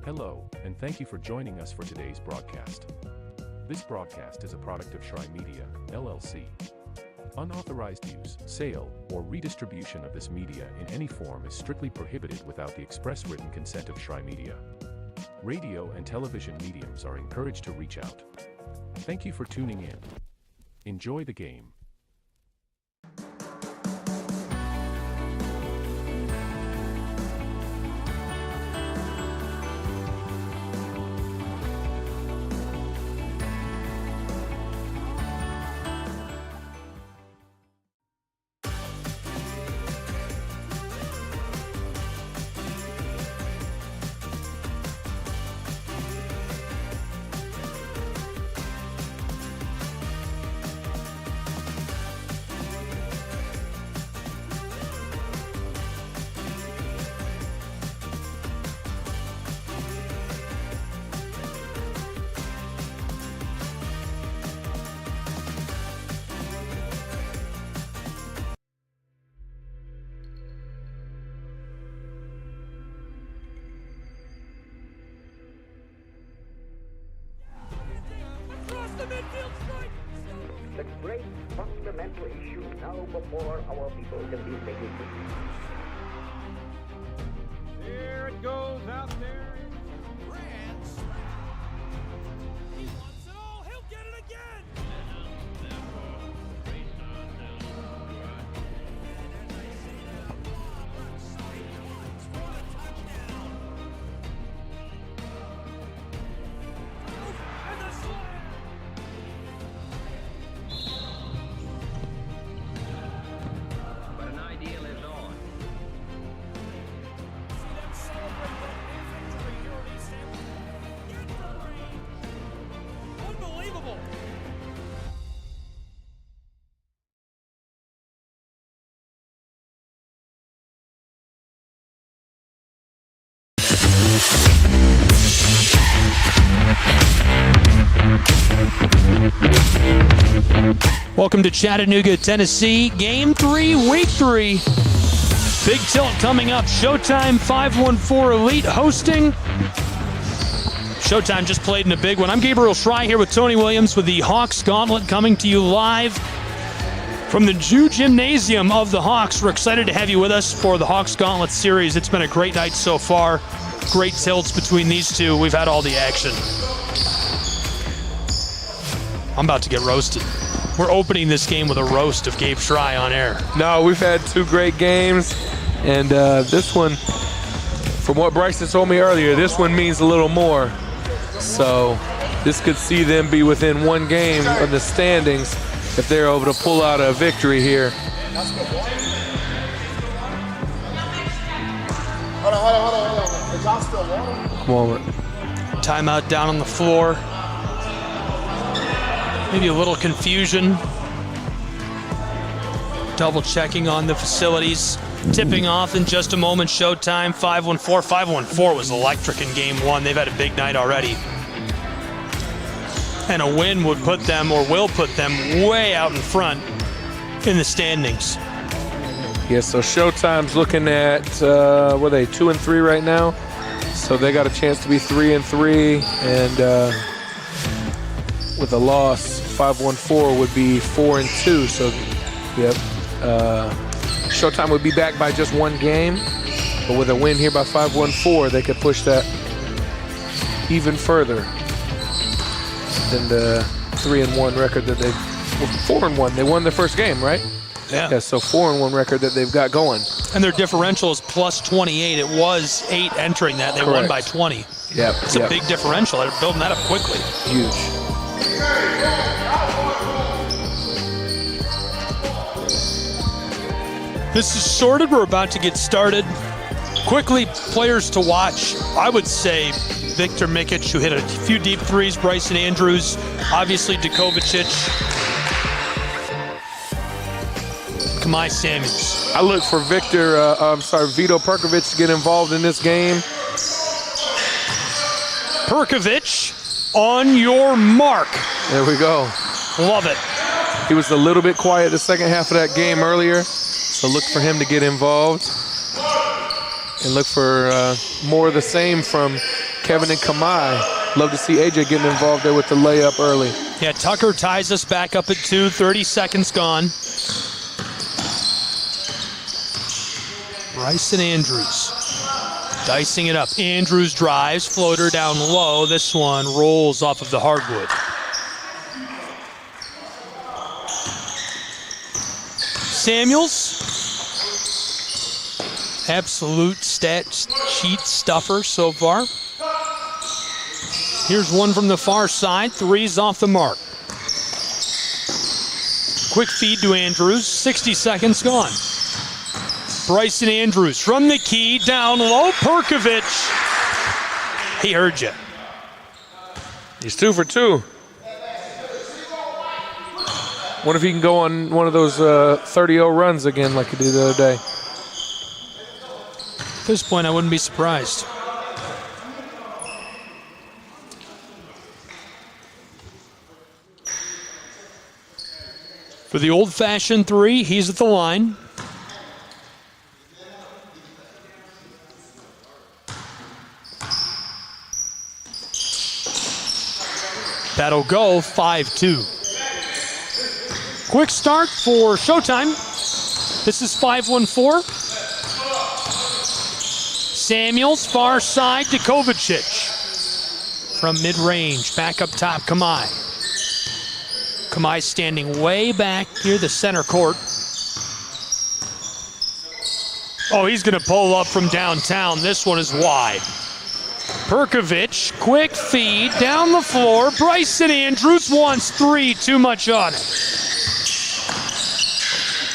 Hello, and thank you for joining us for today's broadcast. This broadcast is a product of Shry Media, LLC. Unauthorized use, sale, or redistribution of this media in any form is strictly prohibited without the express written consent of Shry Media. Radio and television mediums are encouraged to reach out. Thank you for tuning in. Enjoy the game. The great fundamental issue now before our people can be making decisions. There it goes out there. Rance. He wants it all. He'll get it again. And the slam. But an idea lives on. See them celebrate that victory here at East Hampton. Get the range. Unbelievable. Welcome to Chattanooga, Tennessee. Game 3, Week 3. Big tilt coming up. Showtime 514 Elite hosting. Showtime just played in a big one. I'm Gabriel Shry here with Tony Williams with the Hawks Gauntlet coming to you live from the Jew Gymnasium of the Hawks. We're excited to have you with us for the Hawks Gauntlet series. It's been a great night so far. Great tilts between these two. We've had all the action. I'm about to get roasted. We're opening this game with a roast of Gabe Shry on air. No, we've had two great games, and this one, from what Bryson told me earlier, this one means a little more. So this could see them be within one game of the standings if they're able to pull out a victory here. Hold on. Is y'all still water? Moment. Timeout down on the floor. Maybe a little confusion. Double checking on the facilities. Tipping off in just a moment. Showtime 514. 514 was electric in game one. They've had a big night already. And a win would put them, or will put them, way out in front in the standings. Yeah, so Showtime's looking at, what are they, 2-3 right now? So they got a chance to be 3-3, and with a loss, 514 would be 4-2. So, yep. Showtime would be back by just one game, but with a win here by 514, they could push that even further than the 3-1 record that they've. Well, 4-1. They won their first game, right? Yeah. So 4-1 record that they've got going. And their differential is plus 28. It was 8 entering that. They won by 20. Yep. It's a big differential. They're building that up quickly. Huge. This is sorted. We're about to get started. Quickly, players to watch. I would say Victor Mikic, who hit a few deep threes. Bryson Andrews, obviously Djokovicic. Kamai Samuels. I look for Vito Perkovic to get involved in this game. Perkovic, on your mark. There we go. Love it. He was a little bit quiet the second half of that game earlier, so look for him to get involved. And look for more of the same from Kevin and Kamai. Love to see AJ getting involved there with the layup early. Yeah, Tucker ties us back up at 2, 30 seconds gone. Bryson Andrews dicing it up. Andrews drives, floater down low. This one rolls off of the hardwood. Samuels, absolute stat sheet stuffer so far. Here's one from the far side, three's off the mark. Quick feed to Andrews, 60 seconds gone. Bryson Andrews from the key, down low, Perkovic. He heard you. He's 2 for 2. Wonder if he can go on one of those 30-0 runs again like he did the other day. At this point, I wouldn't be surprised. For the old-fashioned three, he's at the line. That'll go 5-2. Quick start for Showtime. This is 5-1-4. Samuels, far side to Kovacic. From mid-range, back up top, Kamai. Kamai standing way back near the center court. Oh, he's gonna pull up from downtown. This one is wide. Perkovic, quick feed, down the floor. Bryson Andrews wants three, too much on it.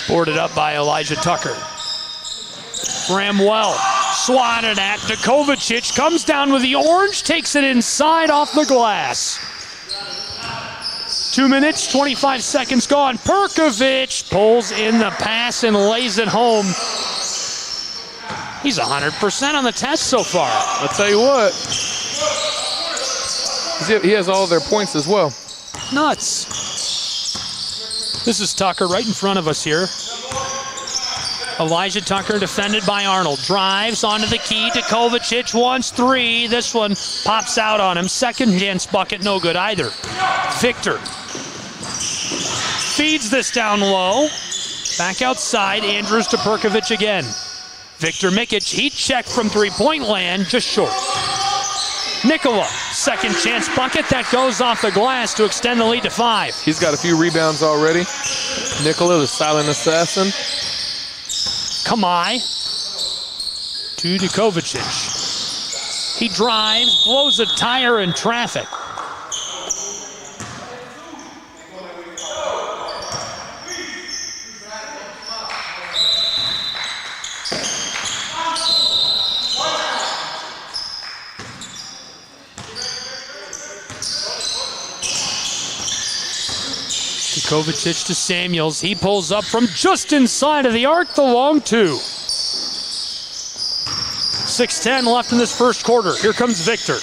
Boarded up by Elijah Tucker. Bramwell swatted at to Kovacic, comes down with the orange, takes it inside off the glass. 2 minutes, 25 seconds gone. Perkovic pulls in the pass and lays it home. He's 100% on the test so far. I'll tell you what. He has all their points as well. Nuts. This is Tucker right in front of us here. Elijah Tucker defended by Arnold. Drives onto the key to Kovacic. Wants three. This one pops out on him. Second chance bucket, no good either. Victor feeds this down low. Back outside. Andrews to Perkovic again. Victor Mikic, heat check from three-point land, just short. Nikola, second chance bucket that goes off the glass to extend the lead to 5. He's got a few rebounds already. Nikola, the silent assassin. Kamai to Kovacic. He drives, blows a tire in traffic. Kovacic to Samuels. He pulls up from just inside of the arc, the long two. 6:10 left in this first quarter. Here comes Victor.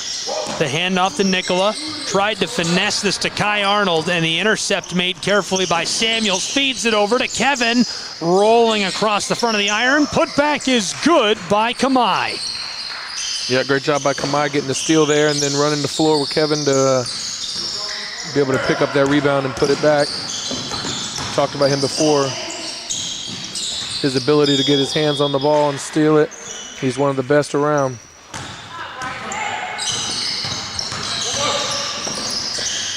The handoff to Nikola. Tried to finesse this to Kai Arnold, and the intercept made carefully by Samuels. Feeds it over to Kevin. Rolling across the front of the iron. Put back is good by Kamai. Yeah, great job by Kamai getting the steal there and then running the floor with Kevin to be able to pick up that rebound and put it back. Talked about him before. His ability to get his hands on the ball and steal it. He's one of the best around.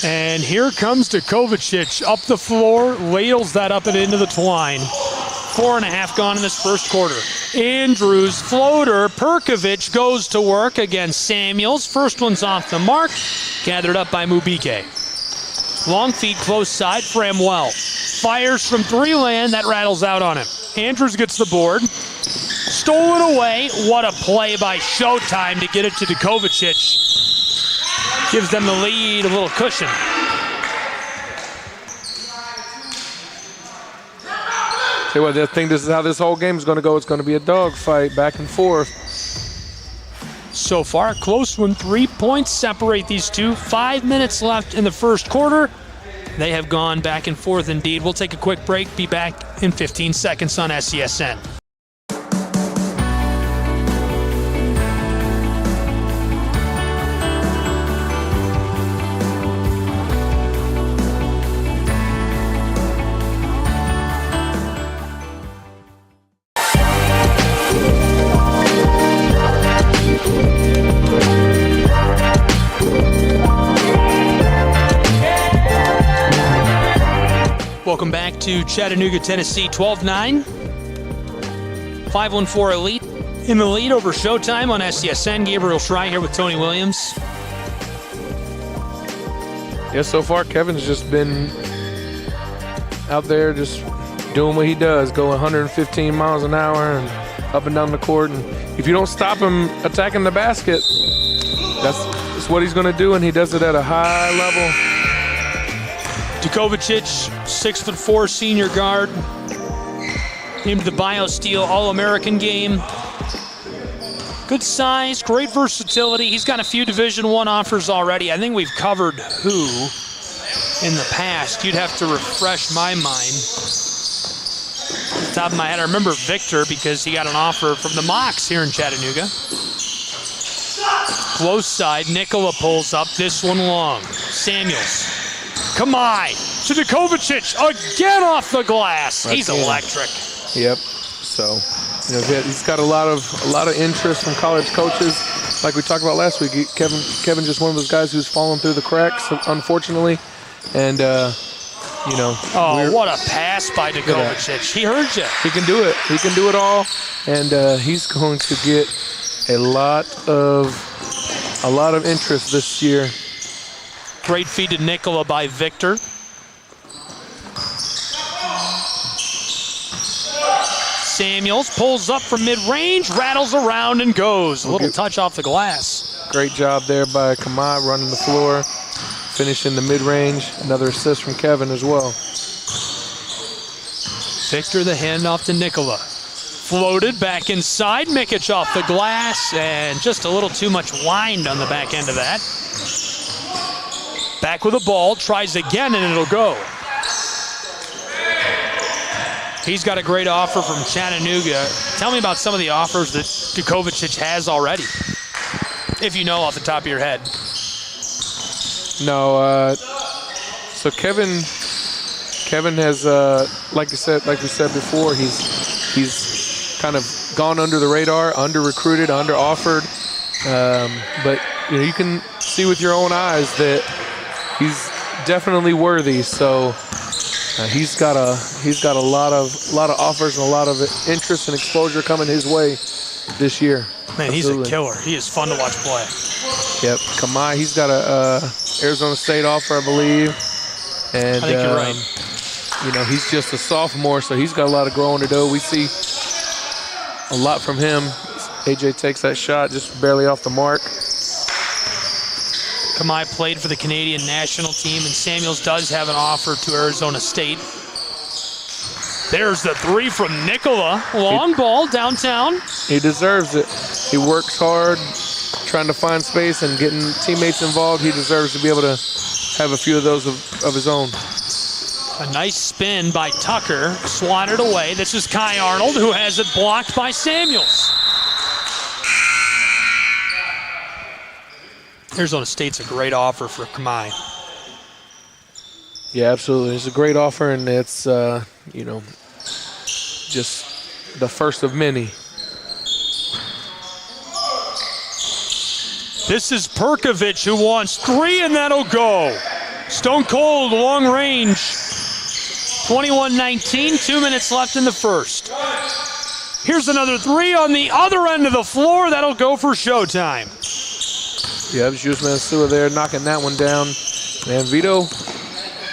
And here comes to Kovacic up the floor, ladles that up and into the twine. 4.5 gone in this first quarter. Andrews, floater, Perkovic goes to work against Samuels. First one's off the mark, gathered up by Mubike. Long feed close side, Bramwell. Fires from three land, that rattles out on him. Andrews gets the board. Stolen away. What a play by Showtime to get it to Kovacic. Gives them the lead, a little cushion. Tell you what, I think this is how this whole game is going to go. It's going to be a dogfight, back and forth. So far, a close one. 3 points separate these two. 5 minutes left in the first quarter. They have gone back and forth indeed. We'll take a quick break. Be back in 15 seconds on SESN. Welcome back to Chattanooga, Tennessee, 12-9. 514 Elite in the lead over Showtime on SCSN. Gabriel Schrei here with Tony Williams. Yeah, so far Kevin's just been out there just doing what he does, going 115 miles an hour and up and down the court. And if you don't stop him attacking the basket, that's what he's going to do, and he does it at a high level. Djokovic, 6'4" senior guard, named the BioSteel All-American game. Good size, great versatility. He's got a few Division I offers already. I think we've covered who in the past. You'd have to refresh my mind. Off the top of my head, I remember Victor because he got an offer from the Mocs here in Chattanooga. Close side, Nikola pulls up, this one long. Samuels, Kamai to Djokovic, again off the glass. He's electric. Yep. So, he's got a lot of interest from college coaches. Like we talked about last week, Kevin just one of those guys who's fallen through the cracks, unfortunately. And what a pass by Djokovic. He heard you. He can do it. He can do it all, and he's going to get a lot of interest this year. Great feed to Nikola by Victor. Samuels pulls up from mid-range, rattles around and goes. A little touch off the glass. Great job there by Kamai running the floor, finishing the mid-range. Another assist from Kevin as well. Victor the handoff to Nikola. Floated back inside, Mikic off the glass, and just a little too much wind on the back end of that. Back with the ball, tries again, and it'll go. He's got a great offer from Chattanooga. Tell me about some of the offers that Djokovic has already, if you know off the top of your head. No, so Kevin has, like we said before, he's kind of gone under the radar, under-recruited, under-offered, but you can see with your own eyes that he's definitely worthy. So he's got a lot of offers and a lot of interest and exposure coming his way this year. Man, Absolutely. He's a killer. He is fun to watch play. Yep, Kamai, he's got a Arizona State offer, I believe, and I think you're right. He's just a sophomore, so he's got a lot of growing to do. We see a lot from him. AJ takes that shot just barely off the mark. Kamai played for the Canadian national team, and Samuels does have an offer to Arizona State. There's the three from Nikola. Long ball downtown. He deserves it. He works hard, trying to find space and getting teammates involved. He deserves to be able to have a few of those of his own. A nice spin by Tucker, swatted away. This is Kai Arnold, who has it blocked by Samuels. Arizona State's a great offer for Kamai. Yeah, absolutely. It's a great offer, and it's, just the first of many. This is Perkovic, who wants three, and that'll go. Stone cold, long range. 21-19, 2 minutes left in the first. Here's another three on the other end of the floor. That'll go for Showtime. Yeah, Jusman Sua there knocking that one down. Man, Vito,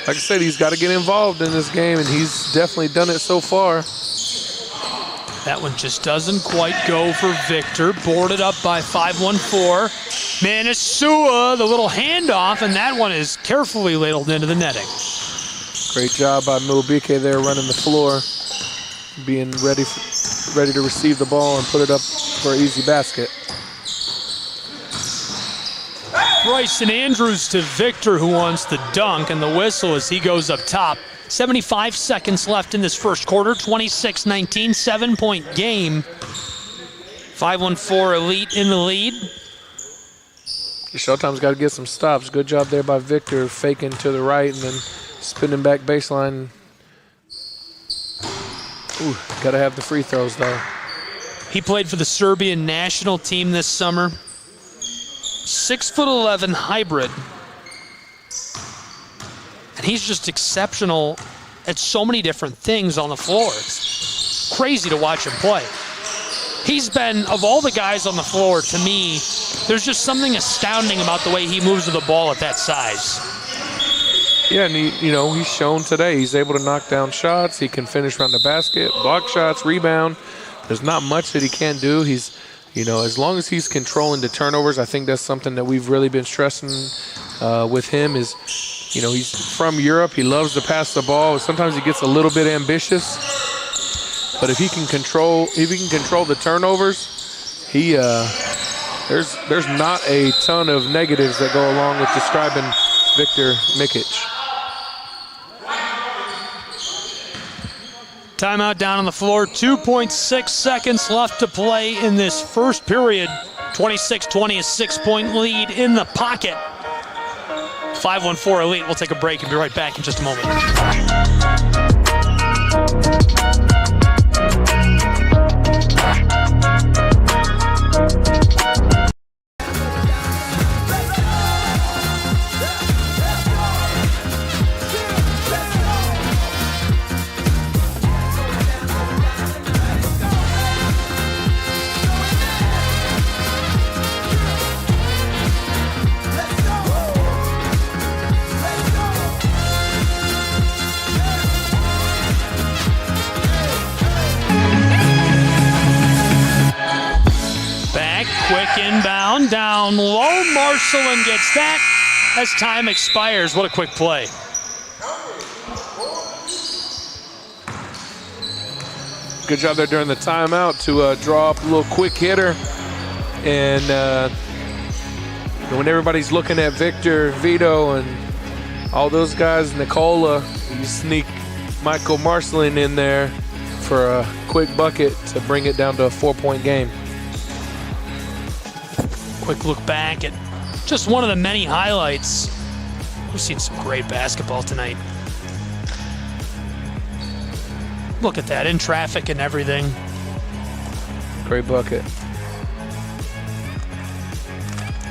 like I said, he's got to get involved in this game, and he's definitely done it so far. That one just doesn't quite go for Victor. Boarded up by 514. Manasua, the little handoff, and that one is carefully ladled into the netting. Great job by Milbike there running the floor, being ready to receive the ball and put it up for an easy basket. Bryson Andrews to Victor, who wants the dunk, and the whistle as he goes up top. 75 seconds left in this first quarter, 26-19, 7-point game. 514 Elite in the lead. Showtime's got to get some stops. Good job there by Victor, faking to the right and then spinning back baseline. Ooh, got to have the free throws, though. He played for the Serbian national team this summer. 6'11" hybrid. And he's just exceptional at so many different things on the floor. It's crazy to watch him play. He's been, of all the guys on the floor, to me, there's just something astounding about the way he moves with the ball at that size. Yeah, and he's shown today he's able to knock down shots. He can finish around the basket, block shots, rebound. There's not much that he can't do. He's, as long as he's controlling the turnovers, I think that's something that we've really been stressing with him is, he's from Europe. He loves to pass the ball. Sometimes he gets a little bit ambitious. But if he can control the turnovers, there's not a ton of negatives that go along with describing Victor Mikic. Timeout down on the floor. 2.6 seconds left to play in this first period. 26-20, a 6-point lead in the pocket. 514 Elite. We'll take a break and be right back in just a moment. Quick inbound, down low. Marcelin gets that as time expires. What a quick play. Good job there during the timeout to draw up a little quick hitter. And when everybody's looking at Victor, Vito, and all those guys, Nicola, you sneak Michael Marcelin in there for a quick bucket to bring it down to a 4-point game. Quick look back at just one of the many highlights. We've seen some great basketball tonight. Look at that, in traffic and everything. Great bucket.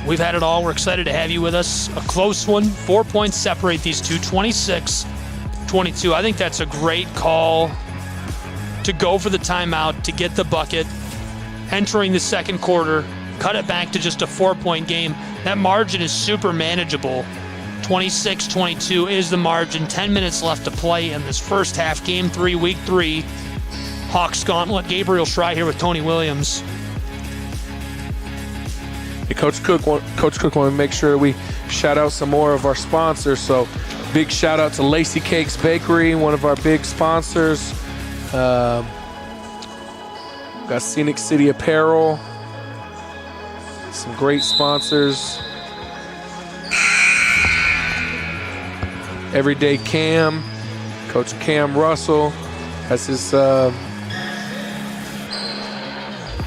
We've had it all. We're excited to have you with us. A close one. 4 points separate these two, 26-22. I think that's a great call to go for the timeout, to get the bucket. Entering the second quarter, cut it back to just a 4-point game. That margin is super manageable. 26-22 is the margin. 10 minutes left to play in this first half. Game 3, week 3. Hawks Gauntlet. Gabriel Schrei here with Tony Williams. Hey, Coach Cook want to make sure we shout out some more of our sponsors. So big shout out to Lacey Cakes Bakery, one of our big sponsors. Got Scenic City Apparel. Some great sponsors. Everyday Cam, Coach Cam Russell has his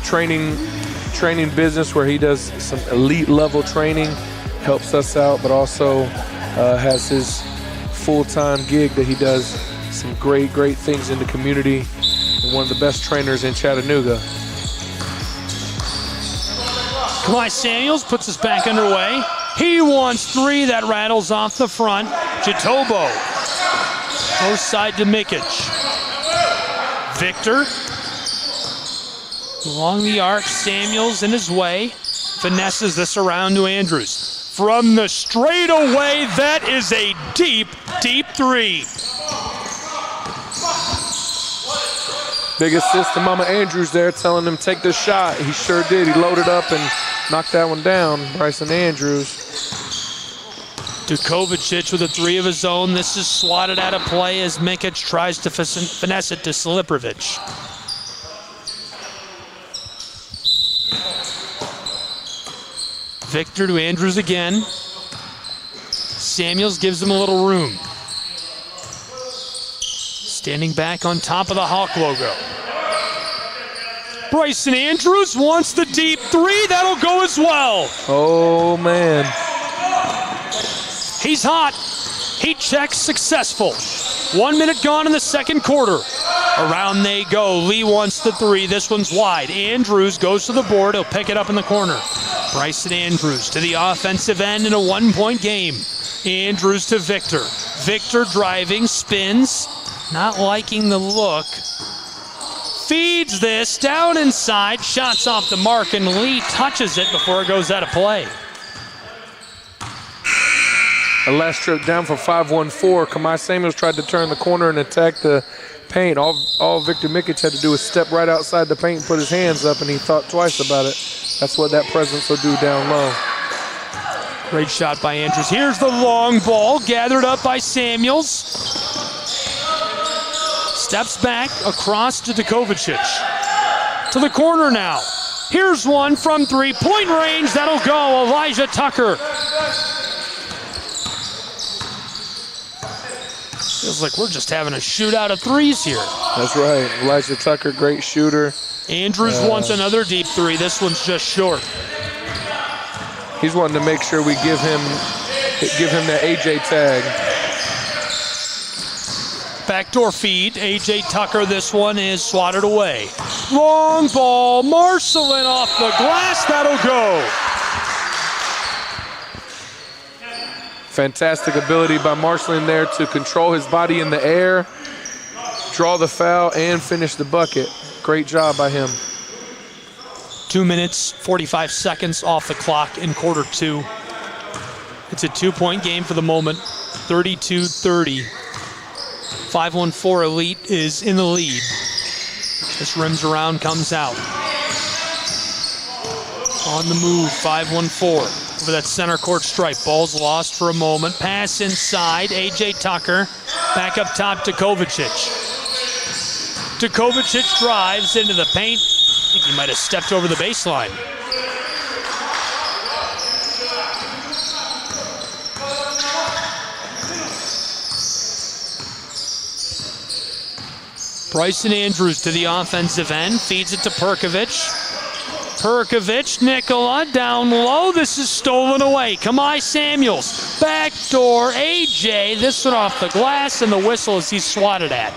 training business where he does some elite level training, helps us out, but also has his full-time gig that he does some great things in the community, and one of the best trainers in Chattanooga. Kawhi Samuels puts us back underway. He wants 3. That rattles off the front. Jitobo. Close side to Mikic. Victor. Along the arc. Samuels in his way. Finesses this around to Andrews. From the straightaway, that is a deep 3. Big assist to Mama Andrews there, telling him take this shot. He sure did. He loaded up and knocked that one down. Bryson Andrews. Dukovicic with a 3 of his own. This is swatted out of play as Mikic tries to finesse it to Sliprovic. Victor to Andrews again. Samuels gives him a little room. Standing back on top of the Hawk logo. Bryson Andrews wants the deep 3. That'll go as well. Oh, man. He's hot. Heat check successful. 1 minute gone in the second quarter. Around they go. Lee wants the 3. This one's wide. Andrews goes to the board. He'll pick it up in the corner. Bryson Andrews to the offensive end in a 1-point game. Andrews to Victor. Victor driving, spins, Not liking the look. Feeds this down inside. Shots off the mark, and Lee touches it before it goes out of play. A last trip down for 5-1-4. Kamai Samuels tried to turn the corner and attack the paint. All Victor Mikic had to do was step right outside the paint and put his hands up, and he thought twice about it. That's what that presence will do down low. Great shot by Andrews. Here's the long ball, gathered up by Samuels. Steps back across to Dukovacic. To the corner now. Here's one from three-point range. That'll go. Elijah Tucker. Feels like we're just having a shootout of threes here. That's right. Elijah Tucker, great shooter. Andrews wants another deep three. This one's just short. He's wanting to make sure we give him that AJ tag. Backdoor feed. AJ Tucker. This one is swatted away. Long ball. Marcelin off the glass. That'll go. Fantastic ability by Marcelin there to control his body in the air, draw the foul, and finish the bucket. Great job by him. 2 minutes, 45 seconds off the clock in quarter two. It's a 2-point game for the moment, 32-30. 5-1-4 Elite is in the lead. This rims around, comes out. On the move, 5-1-4. Over that center court stripe. Ball's lost for a moment. Pass inside. AJ Tucker. Back up top to Kovacic. Dukovacic drives into the paint. I think he might have stepped over the baseline. Bryson Andrews to the offensive end. Feeds it to Perkovic. Perkovic, Nikola, down low. This is stolen away. Kamai Samuels, backdoor, AJ. This one off the glass, and the whistle as he's swatted at.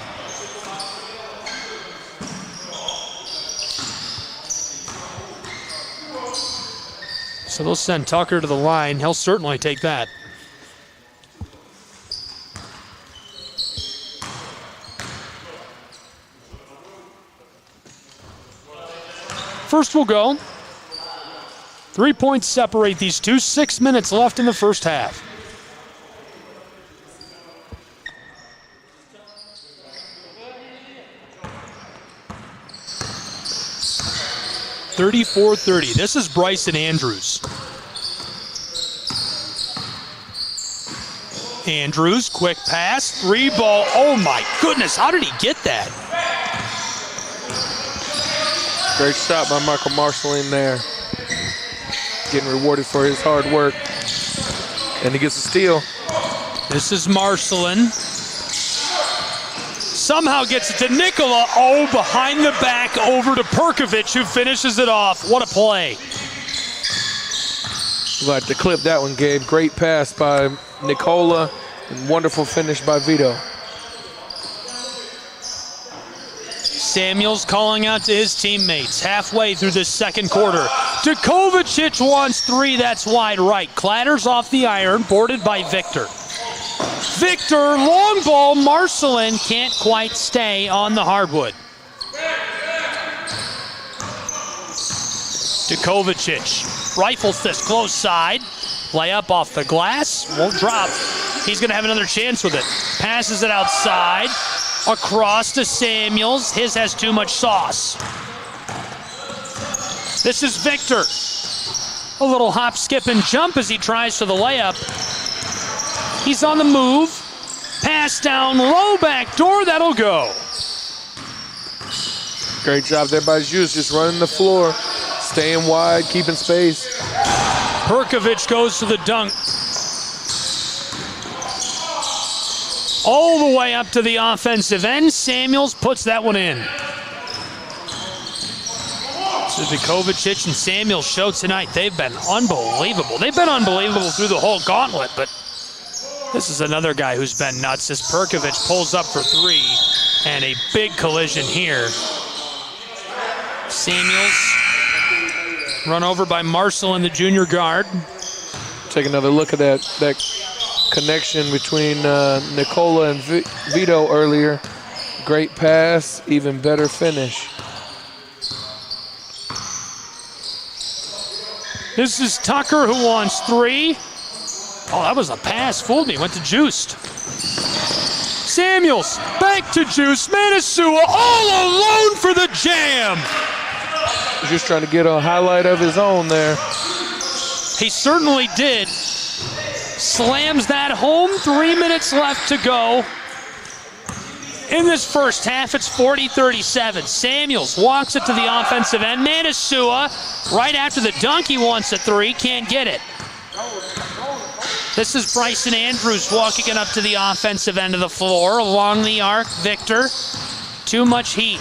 So they'll send Tucker to the line. He'll certainly take that. First will go. 3 points separate these two. 6 minutes left in the first half. (34-30). This is Bryson Andrews. Andrews, quick pass, three ball. Oh my goodness, how did he get that? Great shot by Michael Marcelin there. Getting rewarded for his hard work. And he gets a steal. This is Marcelin. Somehow gets it to Nikola. Oh, behind the back over to Perkovic, who finishes it off. What a play. We'll have to clip that one, Gabe. Great pass by Nikola and wonderful finish by Vito. Samuels calling out to his teammates halfway through this second quarter. Dukovacic wants three, that's wide right. Clatters off the iron, boarded by Victor. Victor, long ball, Marcelin can't quite stay on the hardwood. Dukovacic rifles this close side. Layup off the glass, won't drop. He's gonna have another chance with it. Passes it outside. Across to Samuels. His has too much sauce. This is Victor. A little hop, skip, and jump as he tries for the layup. He's on the move. Pass down low, back door. That'll go. Great job there by Juice, just running the floor, staying wide, keeping space. Perkovic goes to the dunk. All the way up to the offensive end. Samuels puts that one in. So Dukovacic and Samuels show tonight. They've been unbelievable. They've been unbelievable through the whole gauntlet, but this is another guy who's been nuts as Perkovic pulls up for three, and a big collision here. Samuels run over by Marcelin, the junior guard. Take another look at that connection between Nikola and Vito earlier. Great pass, even better finish. This is Tucker who wants 3. Oh, that was a pass. Fooled me. Went to Juiced. Samuels back to Juice. Manasua all alone for the jam. He's just trying to get a highlight of his own there. He certainly did. Slams that home. 3 minutes left to go. In this first half, it's 40-37. Samuels walks it to the offensive end. Manasua, right after the dunk, he wants a 3. Can't get it. This is Bryson Andrews walking it up to the offensive end of the floor. Along the arc, Victor. Too much heat.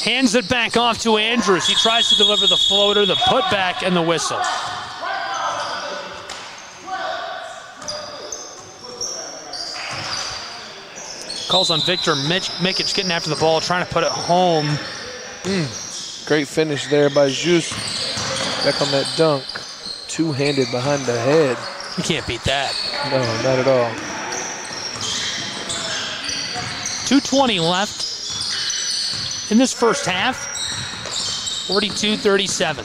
Hands it back off to Andrews. He tries to deliver the floater, the putback, and the whistle. Calls on Victor Mikic getting after the ball, trying to put it home. Great finish there by Juice. Back on that dunk. Two-handed behind the head. You can't beat that. No, not at all. 2:20 left in this first half. 42-37.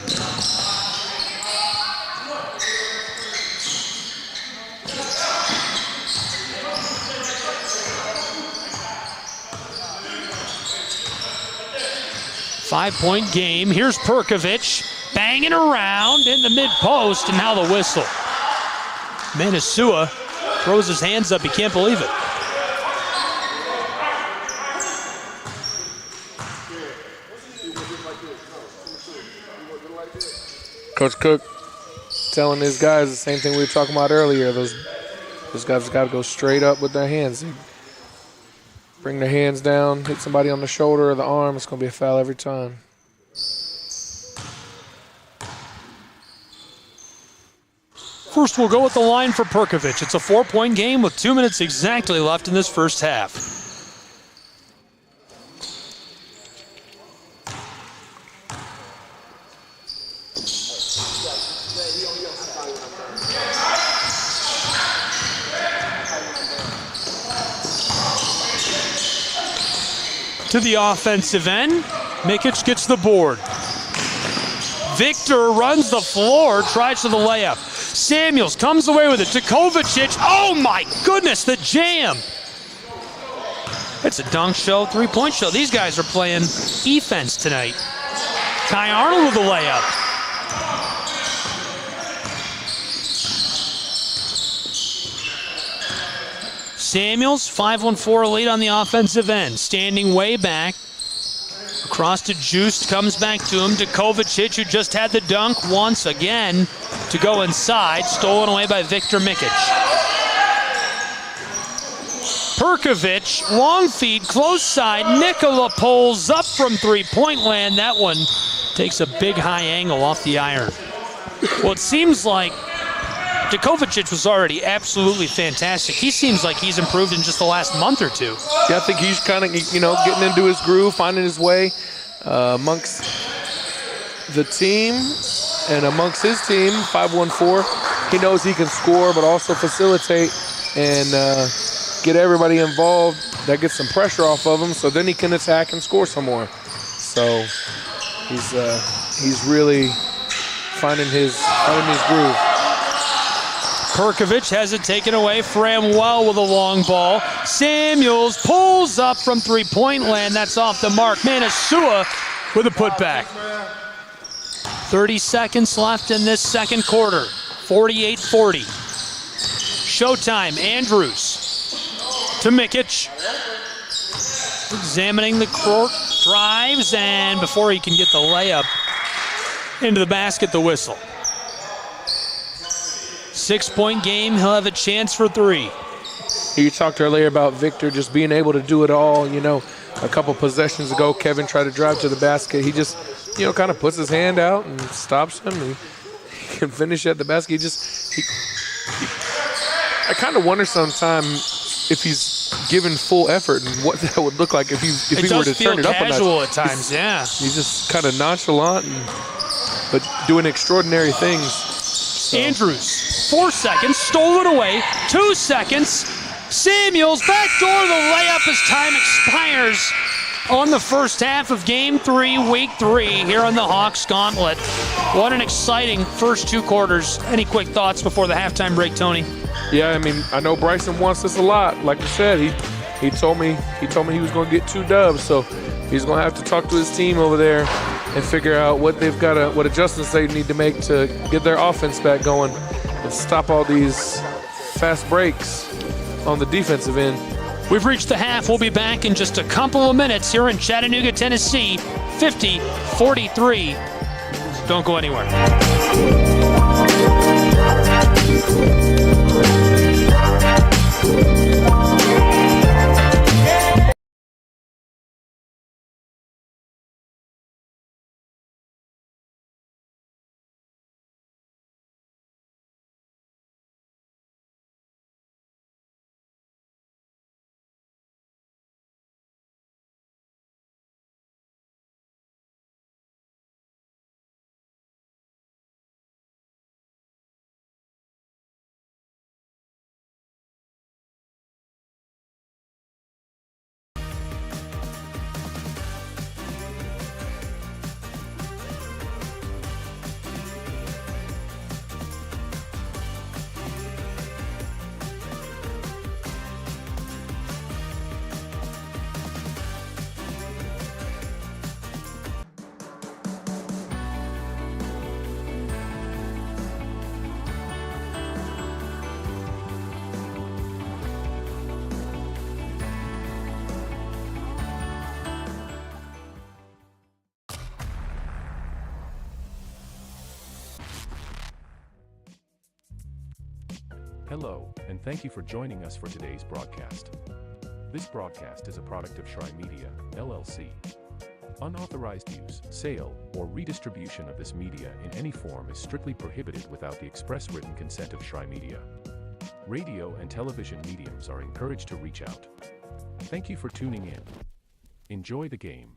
Five-point game. Here's Perkovic banging around in the mid-post, and now the whistle. Manasua throws his hands up. He can't believe it. Coach Cook telling his guys the same thing we were talking about earlier. Those guys got to go straight up with their hands. They bring their hands down, hit somebody on the shoulder or the arm, it's going to be a foul every time. First, we'll go with the line for Perkovic. It's a 4-point game with 2 minutes exactly left in this first half. To the offensive end, Mikic gets the board. Victor runs the floor, tries for the layup. Samuels comes away with it to Kovacic. Oh my goodness, the jam. It's a dunk show, 3-point show. These guys are playing defense tonight. Kai Arnold with the layup. Samuels, 5-1-4 lead on the offensive end. Standing way back. Across to Juiced, comes back to him, to Kovacic, who just had the dunk once again to go inside. Stolen away by Victor Mikic. Perkovic, long feed, close side. Nikola pulls up from three-point land. That one takes a big high angle off the iron. Well, it seems like Kovacic was already absolutely fantastic. He seems like he's improved in just the last month or two. Yeah, I think he's kind of, getting into his groove, finding his way amongst the team and amongst his team, 5-1-4. He knows he can score, but also facilitate and get everybody involved. That gets some pressure off of him, so then he can attack and score some more. So he's really finding his groove. Perkovic has it taken away. Framwell with a long ball. Samuels pulls up from three-point land. That's off the mark. Manasua with a putback. 30 seconds left in this second quarter. 48-40. Showtime. Andrews to Mikic. Examining the court. Drives, and before he can get the layup into the basket, the whistle. 6-point game, he'll have a chance for three. You talked earlier about Victor just being able to do it all. A couple possessions ago, Kevin tried to drive to the basket. He just, kind of puts his hand out and stops him. He can finish at the basket. I kind of wonder sometimes if he's given full effort and what that would look like if he were to turn it up a notch. It does feel casual at times, yeah. He's just kind of nonchalant, but doing extraordinary things. So. Andrews, 4 seconds, stolen away, 2 seconds, Samuels, backdoor the layup as time expires on the first half of Game 3, Week 3 here on the Hawks Gauntlet. What an exciting first 2 quarters. Any quick thoughts before the halftime break, Tony? Yeah, I mean, I know Bryson wants this a lot. Like you said, he told me he was going to get 2 dubs, so he's going to have to talk to his team over there and figure out what what adjustments they need to make to get their offense back going and stop all these fast breaks on the defensive end. We've reached the half. We'll be back in just a couple of minutes here in Chattanooga, Tennessee. 50-43. Don't go anywhere. Hello, and thank you for joining us for today's broadcast. This broadcast is a product of Showtime Media, LLC. Unauthorized use, sale, or redistribution of this media in any form is strictly prohibited without the express written consent of Showtime Media. Radio and television mediums are encouraged to reach out. Thank you for tuning in. Enjoy the game.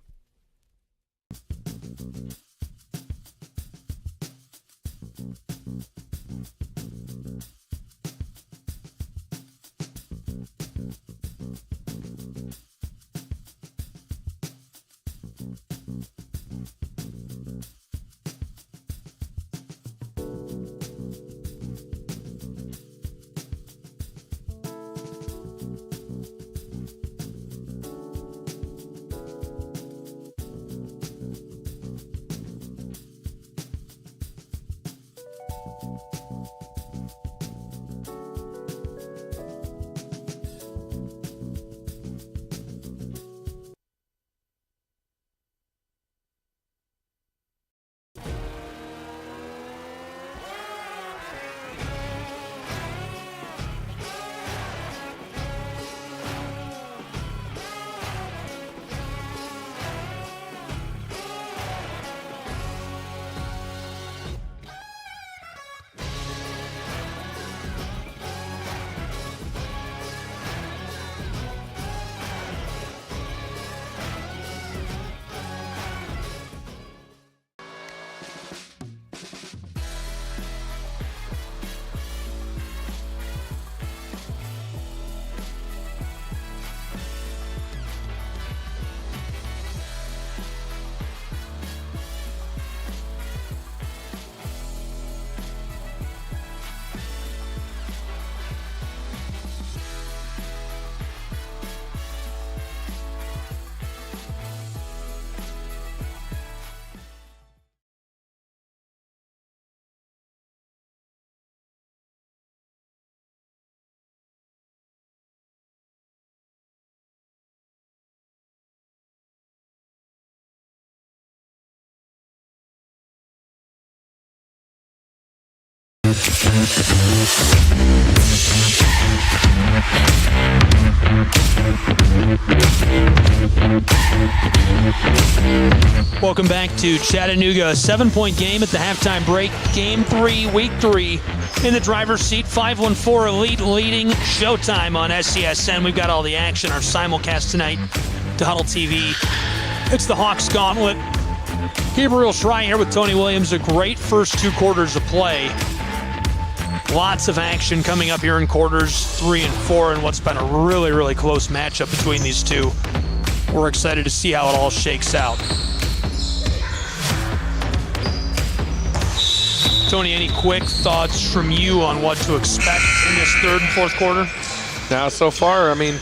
Welcome back to Chattanooga. A 7-point game at the halftime break. Game 3, Week 3. In the driver's seat, 514 Elite leading Showtime on SCSN. We've got all the action. Our simulcast tonight to Huddle TV. It's the Hawks Gauntlet. Gabriel Schrei here with Tony Williams. A great first 2 quarters of play. Lots of action coming up here in quarters 3 and 4 in what's been a really, really close matchup between these two. We're excited to see how it all shakes out. Tony, any quick thoughts from you on what to expect in this third and fourth quarter? Now, so far, I mean,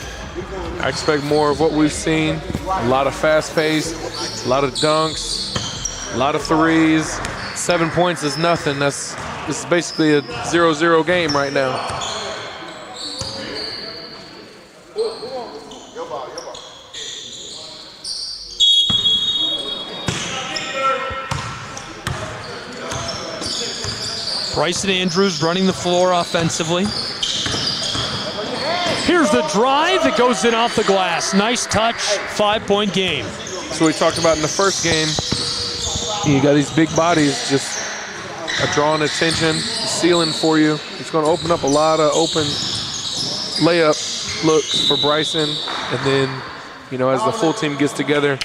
I expect more of what we've seen. A lot of fast pace, a lot of dunks, a lot of threes. 7 points is nothing. This is basically a 0-0 game right now. Bryson Andrews running the floor offensively. Here's the drive that goes in off the glass. Nice touch, 5-point game. So we talked about in the first game, you got these big bodies just drawing attention, sealing for you. It's going to open up a lot of open layup looks for Bryson. And then, you know, as the full team gets together,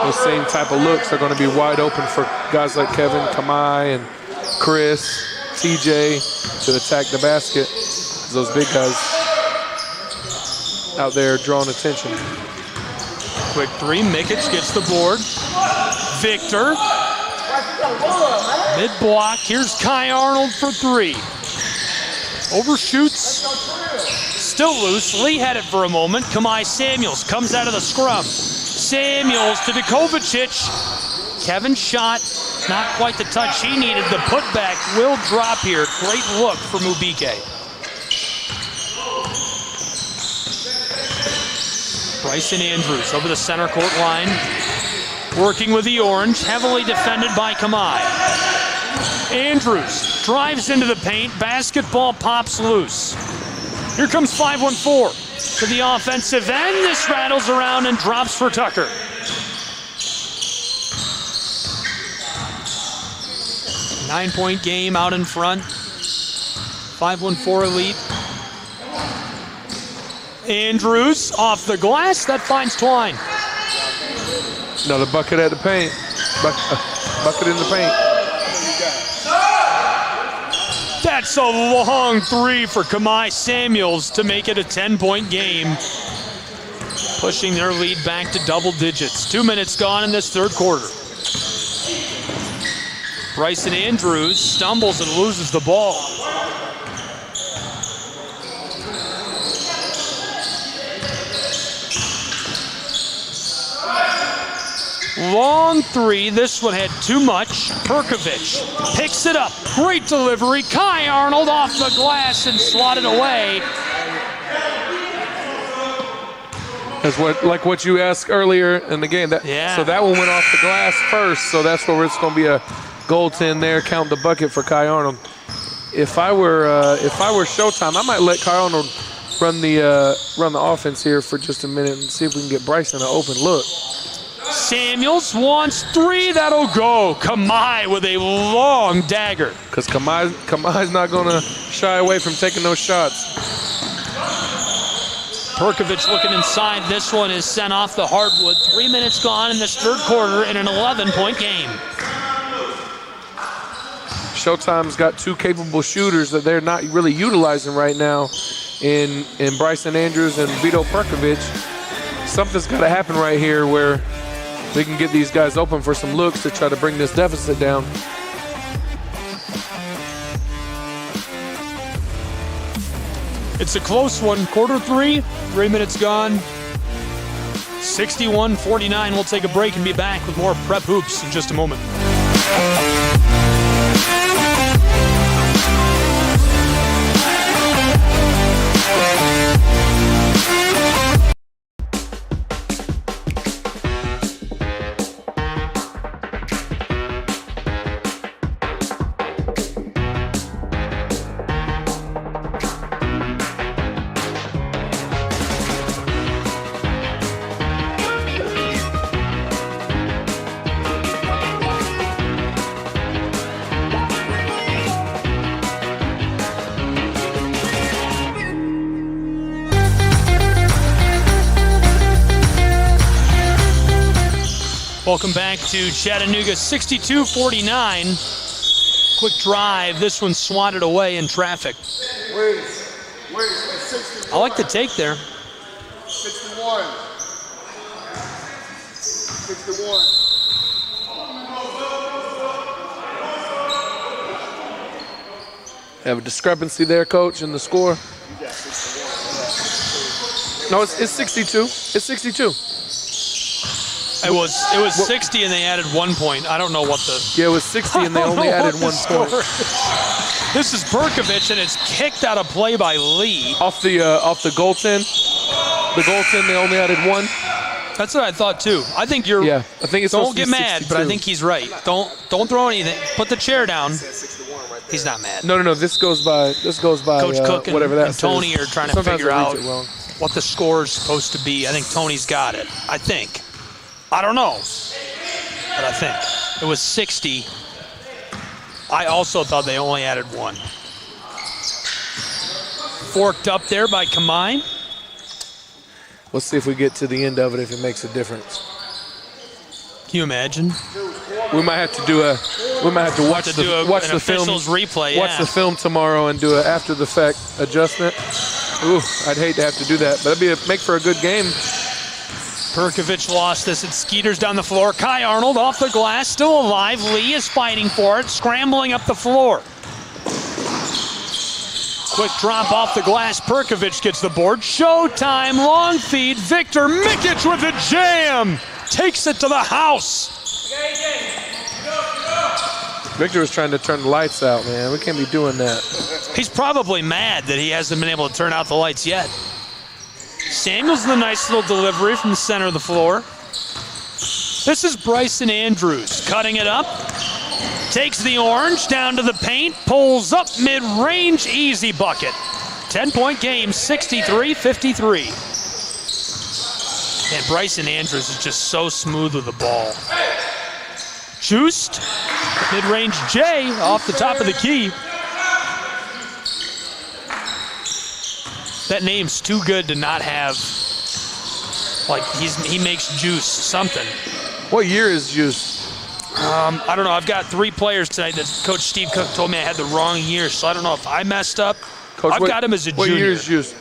those same type of looks are going to be wide open for guys like Kevin, Kamai, and Chris, TJ to attack the basket. Those big guys out there drawing attention. Quick three, Mikic gets the board. Victor, mid-block, here's Kai Arnold for three. Overshoots, still loose. Lee had it for a moment. Kamai Samuels comes out of the scrum. Samuels to Vikovicic. Kevin's shot, not quite the touch he needed. The putback will drop here. Great look for Mubike. Bryson Andrews over the center court line, working with the orange, heavily defended by Kamai. Andrews drives into the paint, basketball pops loose. Here comes 5-1-4 to the offensive end. This rattles around and drops for Tucker. Nine-point game out in front. 5-1-4 lead. Andrews off the glass, that finds Twine. Another bucket at the paint. Bucket in the paint. That's a long three for Kamai Samuels to make it a 10-point game, pushing their lead back to double digits. 2 minutes gone in this third quarter. Bryson Andrews stumbles and loses the ball. Long three, this one had too much. Perkovic picks it up, great delivery. Kai Arnold off the glass and swatted away. That's what you asked earlier in the game. So that one went off the glass first, so that's where it's going to be a goaltend there. Count the bucket for Kai Arnold. If I were Showtime, I might let Kai Arnold run the offense here for just a minute and see if we can get Bryson an open look. Samuels wants three, that'll go. Kamai with a long dagger. Because Kamai's not going to shy away from taking those shots. Perkovic looking inside. This one is sent off the hardwood. 3 minutes gone in this third quarter in an 11-point game. Showtime's got two capable shooters that they're not really utilizing right now in Bryson Andrews and Vito Perkovic. Something's got to happen right here where they can get these guys open for some looks to try to bring this deficit down. It's a close one. Quarter three, 3 minutes gone. 61-49. We'll take a break and be back with more Prep Hoops in just a moment. Welcome back to Chattanooga, 62-49. quick drive. This one swatted away in traffic. I like the take there. 61. 61. Have a discrepancy there, Coach, in the score. No, it's 62. It's 62. It was 60 and they added 1 point. I don't know what the. Yeah, it was 60 and they only added 1 point. This is Berkovich and it's kicked out of play by Lee. Off the goaltend. The goaltend, they only added 1. That's what I thought too. I think you're. Yeah, I think it's. Don't get mad, 62. but I think he's right. Don't throw anything. Put the chair down. He's not mad. No. This goes by. Coach Cook and, whatever that and Tony says. are trying to Sometimes figure I out read it wrong. what the score is supposed to be. I think Tony's got it. I think. I don't know, but I think it was 60. I also thought they only added 1. Forked up there by Kamai. Let's see if we get to the end of it, if it makes a difference. Can you imagine? We might have to do a. We might have to watch the film. Replay. Watch the film tomorrow and do an after the fact adjustment. Ooh, I'd hate to have to do that, but it'd make for a good game. Perkovich lost this. It skeeters down the floor. Kai Arnold off the glass, still alive. Lee is fighting for it, scrambling up the floor. Quick drop off the glass. Perkovich gets the board. Showtime, long feed. Victor Mikic with a jam. Takes it to the house. Victor was trying to turn the lights out, man. We can't be doing that. He's probably mad that he hasn't been able to turn out the lights yet. Samuels with a nice little delivery from the center of the floor. This is Bryson Andrews cutting it up. Takes the orange down to the paint. Pulls up mid-range. Easy bucket. 10-point game, 63-53. And Bryson Andrews is just so smooth with the ball. Juiced. Mid-range J off the top of the key. That name's too good to not have, like, he makes Juice something. What year is Juice? I don't know. I've got 3 players tonight that Coach Steve Cook told me I had the wrong year, so I don't know if I messed up. Coach, I've got him as a junior. What year is Juice?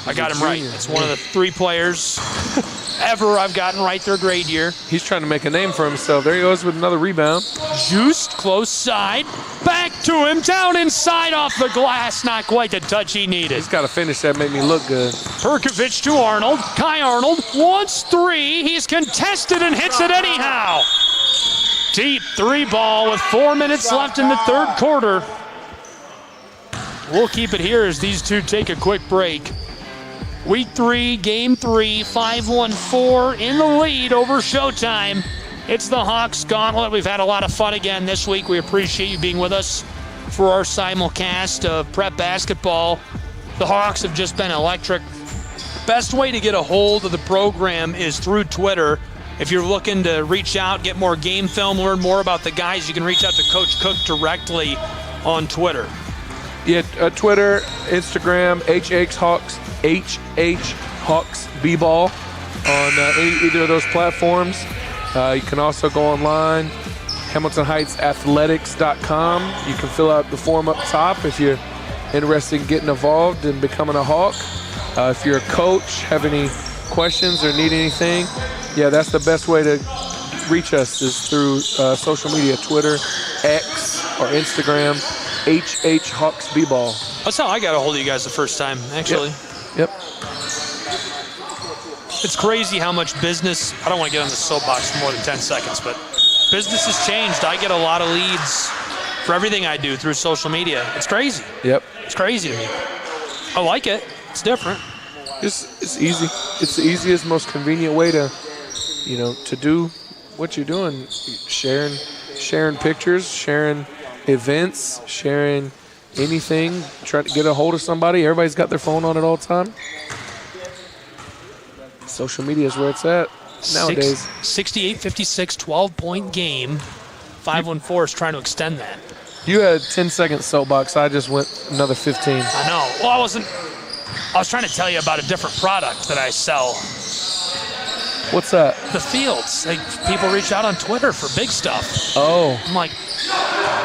I got him right. It's one of the 3 players ever I've gotten right their grade year. He's trying to make a name for himself. There he goes with another rebound. Juiced, close side. Back to him, down inside off the glass. Not quite the touch he needed. He's got to finish that, make me look good. Perkovich to Arnold. Kai Arnold wants 3. He's contested and hits it anyhow. Deep 3 ball with 4 minutes left in the third quarter. We'll keep it here as these two take a quick break. Week 3, Game 3, 5-1-4 in the lead over Showtime. It's the Hawks Gauntlet. We've had a lot of fun again this week. We appreciate you being with us for our simulcast of prep basketball. The Hawks have just been electric. Best way to get a hold of the program is through Twitter. If you're looking to reach out, get more game film, learn more about the guys, you can reach out to Coach Cook directly on Twitter. Yeah, Twitter, Instagram, HH Hawks B-Ball on either of those platforms. You can also go online, HamiltonHeightsAthletics.com. You can fill out the form up top if you're interested in getting involved and becoming a Hawk. If you're a coach, have any questions or need anything, yeah, that's the best way to reach us is through social media, Twitter, X, or Instagram, HH Hawks B-Ball. That's how I got a hold of you guys the first time, actually. Yep. It's crazy how much business, I don't want to get on the soapbox for more than 10 seconds, but business has changed. I get a lot of leads for everything I do through social media. It's crazy. Yep. It's crazy to me. I like it. It's different. It's easy. It's the easiest, most convenient way to, to do what you're doing. Sharing pictures, sharing events, sharing anything, trying to get a hold of somebody. Everybody's got their phone on at all time. Social media is where it's at nowadays. 68-56, 12-point game. 5-1-4 is trying to extend that. You had 10-second soapbox. I just went another 15. I know. Well, I was trying to tell you about a different product that I sell. What's that? The fields. Like, people reach out on Twitter for big stuff. Oh. I'm like,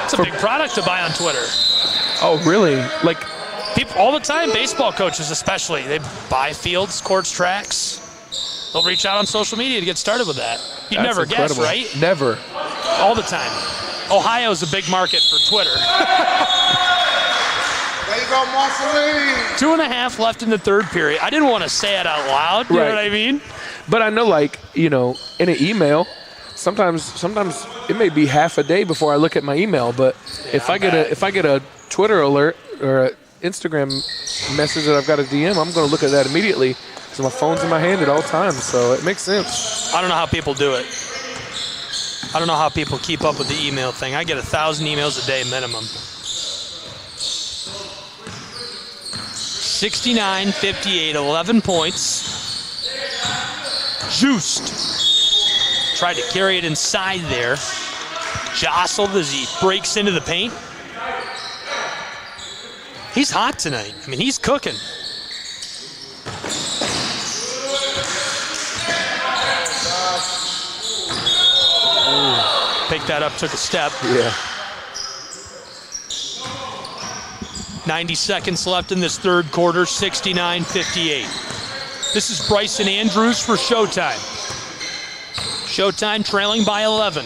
it's a big product to buy on Twitter. Oh, really? Like, People all the time, baseball coaches especially, they buy fields, courts, tracks. They'll reach out on social media to get started with that. You'd that's never guess, incredible. right? Never. All the time. Ohio's a big market for Twitter. There you go, Marceline. 2.5 left in the third period. I didn't want to say it out loud, you know Right. what I mean? But I know, like, you know, in an email, sometimes it may be half a day before I look at my email. But if I get a Twitter alert or an Instagram message that I've got a DM, I'm going to look at that immediately because my phone's in my hand at all times. So it makes sense. I don't know how people do it. I don't know how people keep up with the email thing. I get 1,000 emails a day minimum. 69-58, 11 points. Juiced. Tried to carry it inside there. Jostled as he breaks into the paint. He's hot tonight. I mean, he's cooking. Picked that up, took a step. Yeah. 90 seconds left in this third quarter, 69-58. This is Bryson Andrews for Showtime. Showtime trailing by 11.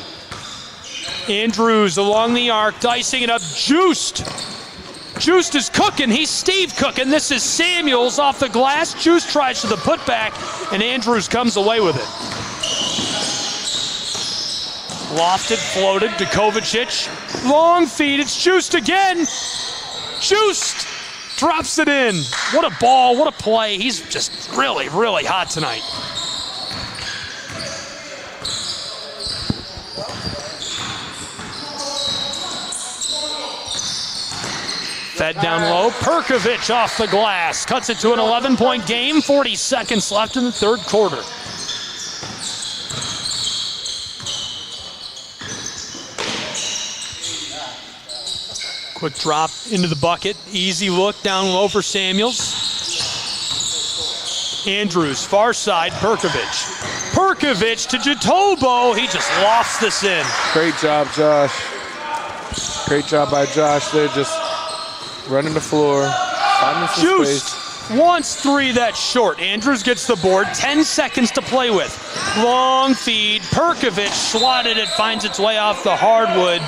Andrews along the arc, dicing it up, Juiced. Juiced is cooking, he's Steve cooking. This is Samuels off the glass. Juiced tries for the putback, and Andrews comes away with it. Lofted, floated to Kovacic. Long feed, it's Juiced again. Juiced drops it in. What a ball, what a play. He's just really, really hot tonight. Fed down low, Perkovic off the glass. Cuts it to an 11-point game, 40 seconds left in the third quarter. Quick drop into the bucket. Easy look down low for Samuels. Andrews, far side, Perkovic. Perkovic to Jatobo. He just lofts this in. Great job, Josh. Great job by Josh. They're just running the floor, finding some Juiced. space. Wants three, that's short. Andrews gets the board, 10 seconds to play with. Long feed, Perkovic swatted it, finds its way off the hardwood.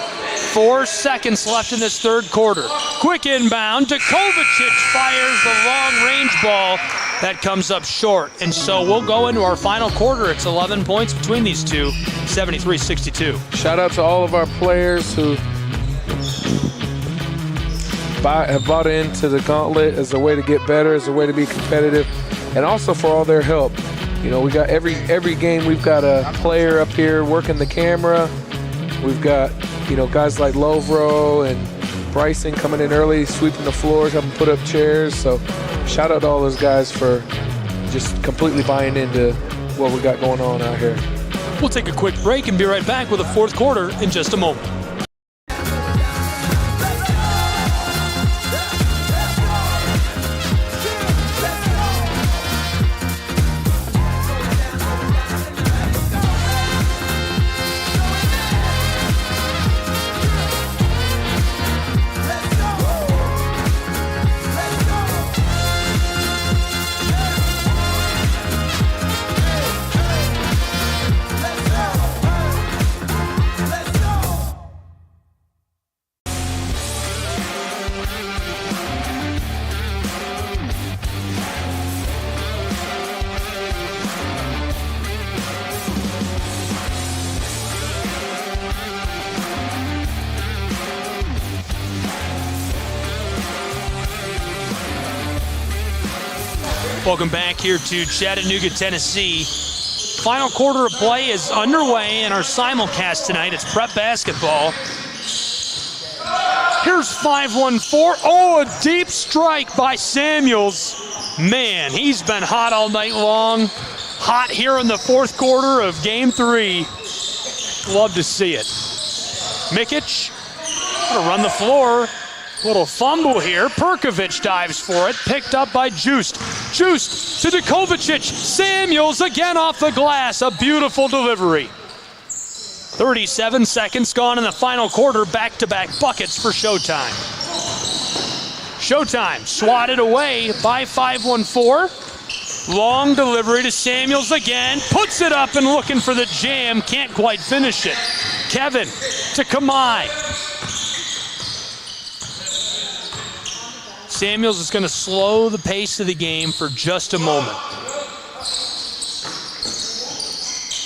4 seconds left in this third quarter. Quick inbound to Kovacic, fires the long-range ball. That comes up short. And so we'll go into our final quarter. It's 11 points between these two, 73-62. Shout out to all of our players who have bought into the Gauntlet as a way to get better, as a way to be competitive, and also for all their help. You know, we got every game we've got a player up here working the camera. We've got, you know, guys like Lovro and Bryson coming in early, sweeping the floors, helping put up chairs. So shout out to all those guys for just completely buying into what we got going on out here. We'll take a quick break and be right back with the fourth quarter in just a moment. Welcome back here to Chattanooga, Tennessee. Final quarter of play is underway in our simulcast tonight. It's prep basketball. Here's 5-1-4. Oh, a deep strike by Samuels. Man, he's been hot all night long. Hot here in the fourth quarter of Game 3. Love to see it. Mikic gonna run the floor. Little fumble here. Perkovic dives for it. Picked up by Juiced. Juiced to Djokovic. Samuels again off the glass. A beautiful delivery. 37 seconds gone in the final quarter. Back-to-back buckets for Showtime. Showtime swatted away by 514. Long delivery to Samuels again. Puts it up and looking for the jam. Can't quite finish it. Kevin to Kamai. Samuels is going to slow the pace of the game for just a moment.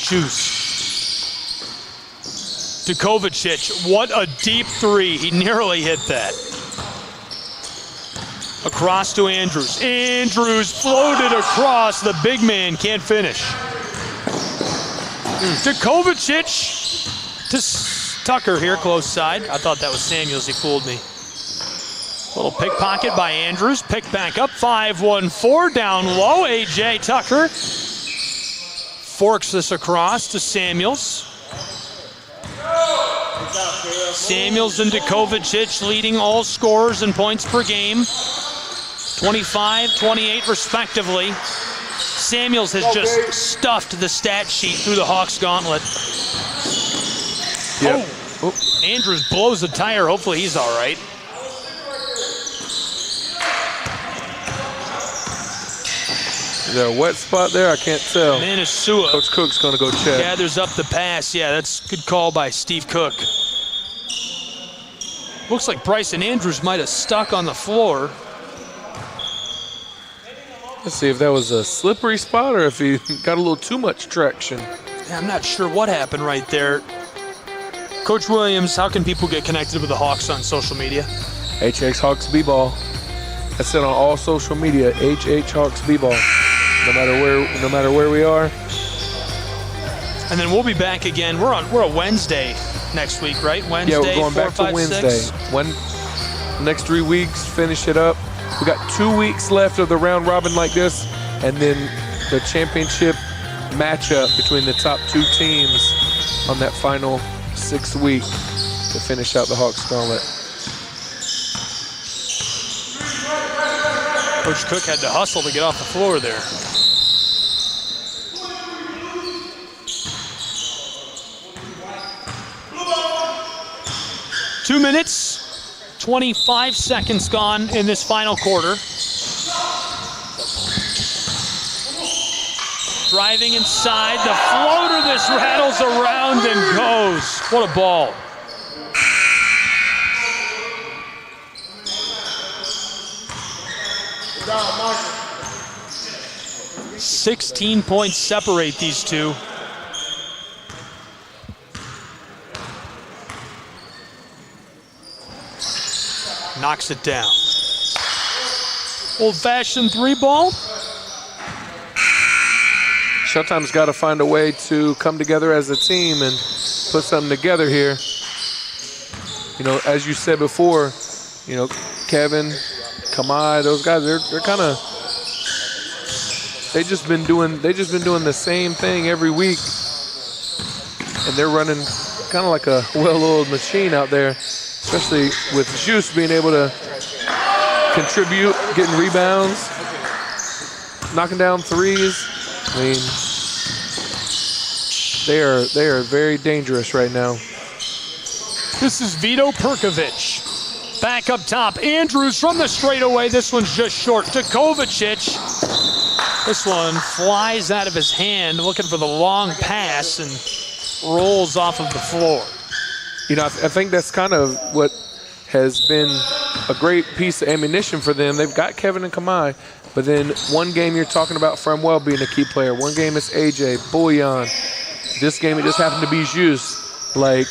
Juice. Djokovic, what a deep three. He nearly hit that. Across to Andrews. Andrews floated across. The big man can't finish. Djokovic to Tucker here, close side. I thought that was Samuels. He fooled me. Little pickpocket by Andrews. Pick back up. 5-1-4 down low. A.J. Tucker forks this across to Samuels. Samuels and Djokovic leading all scorers in points per game. 25, 28 respectively. Samuels has just stuffed the stat sheet through the Hawks Gauntlet. Yep. Oh, Andrews blows the tire. Hopefully he's all right. Is there a wet spot there? I can't tell. Manasua. Coach Cook's going to go check. Gathers up the pass. Yeah, that's a good call by Steve Cook. Looks like Bryson Andrews might have stuck on the floor. Let's see if that was a slippery spot or if he got a little too much traction. Yeah, I'm not sure what happened right there. Coach Williams, how can people get connected with the Hawks on social media? HH Hawks B-Ball. That's it on all social media. HH Hawks B-Ball. No matter where we are. And then we'll be back again. We're a Wednesday next week, right? Wednesday. Yeah, we're going 4, back 5, to Wednesday. 6. Next 3 weeks, finish it up. We got 2 weeks left of the round robin like this, and then the championship matchup between the top 2 teams on that final 6th week to finish out the Hawks Gauntlet. Coach Cook had to hustle to get off the floor there. Two minutes, 25 seconds gone in this final quarter. Driving inside, the floater, this rattles around and goes. What a ball. Down, Marshall. 16 points separate these two. Knocks it down. Old-fashioned 3-ball. Showtime's got to find a way to come together as a team and put something together here. You know, as you said before, you know, Kevin, Kamai, those guys, they're kind of, they just been doing the same thing every week, and they're running kind of like a well-oiled machine out there, especially with Juice being able to contribute, getting rebounds, knocking down threes. I mean, they are very dangerous right now. This is Vito Perkovic. Back up top, Andrews from the straightaway. This one's just short. Djokovic. This one flies out of his hand, looking for the long pass and rolls off of the floor. You know, I think that's kind of what has been a great piece of ammunition for them. They've got Kevin and Kamai, but then one game you're talking about Fremwell being a key player. One game it's AJ, Bouillon. This game it just happened to be Juice. Like,